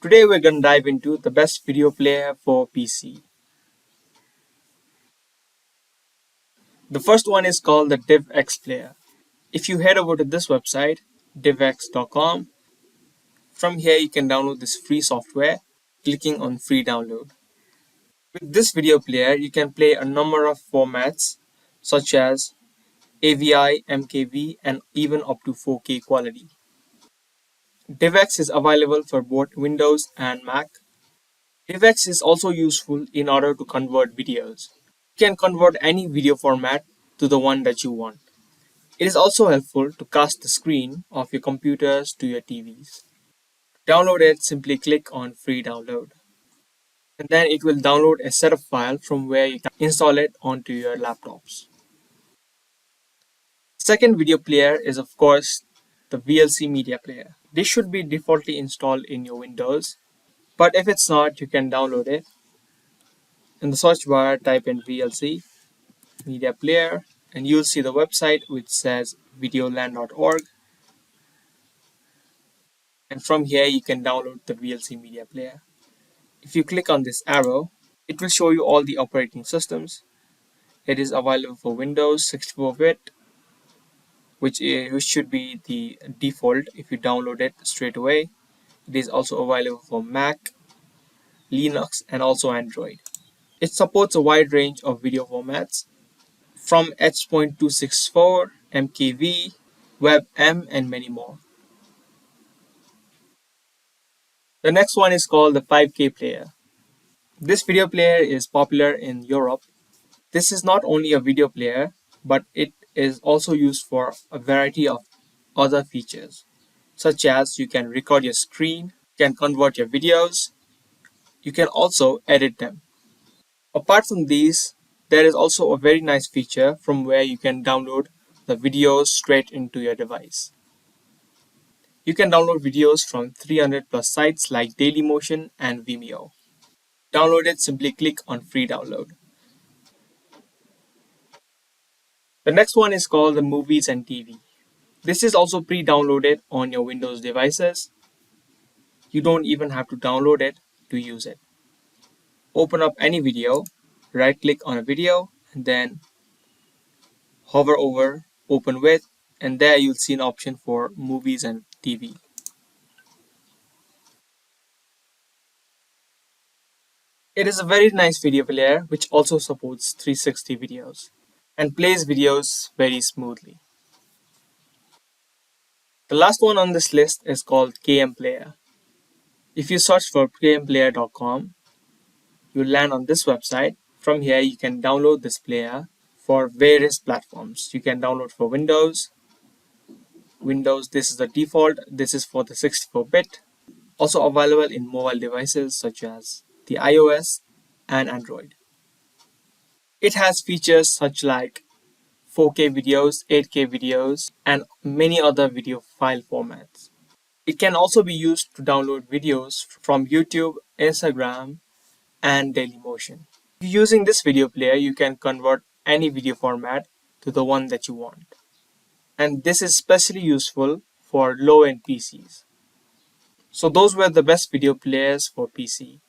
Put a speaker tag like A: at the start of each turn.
A: Today we're going to dive into the best video player for PC. The first one is called the DIVX player. If you head over to this website, divx.com, from here you can download this free software, clicking on free download. With this video player, you can play a number of formats such as AVI, MKV, and even up to 4K quality. DivX is available for both Windows and Mac. DivX is also useful in order to convert videos. You can convert any video format to the one that you want. It is also helpful to cast the screen of your computers to your TVs. To download it, simply click on free download. And then it will download a set of files from where you can install it onto your laptops. The second video player is of course the VLC media player. This should be defaultly installed in your Windows, but if it's not, you can download it. In the search bar, type in VLC media player and you'll see the website which says videoland.org, and from here you can download the VLC media player. If you click on this arrow, it will show you all the operating systems. It is available for Windows 64-bit, which should be the default if you download it straight away. It is also available for Mac, Linux, and also Android. It supports a wide range of video formats from H.264, MKV, WebM, and many more. The next one is called the 5K player. This video player is popular in Europe. This is not only a video player, but it is also used for a variety of other features, such as you can record your screen, you can convert your videos, you can also edit them. Apart from these, there is also a very nice feature from where you can download the videos straight into your device. You can download videos from 300 plus sites like Dailymotion and Vimeo. To download it, simply click on free download. The next one is called the Movies and TV. This is also pre-downloaded on your Windows devices. You don't even have to download it to use it. Open up any video, right click on a video, and then hover over Open With, and there you'll see an option for Movies and TV. It is a very nice video player which also supports 360 videos and plays videos very smoothly. The last one on this list is called KM Player. If you search for kmplayer.com, you'll land on this website. From here you can download this player for various platforms. You can download for Windows, this is the default, this is for the 64-bit. Also available in mobile devices such as the iOS and Android. It has features such like 4K videos, 8K videos, and many other video file formats. It can also be used to download videos from YouTube, Instagram, and Dailymotion. Using this video player, you can convert any video format to the one that you want. And this is especially useful for low-end PCs. So those were the best video players for PC.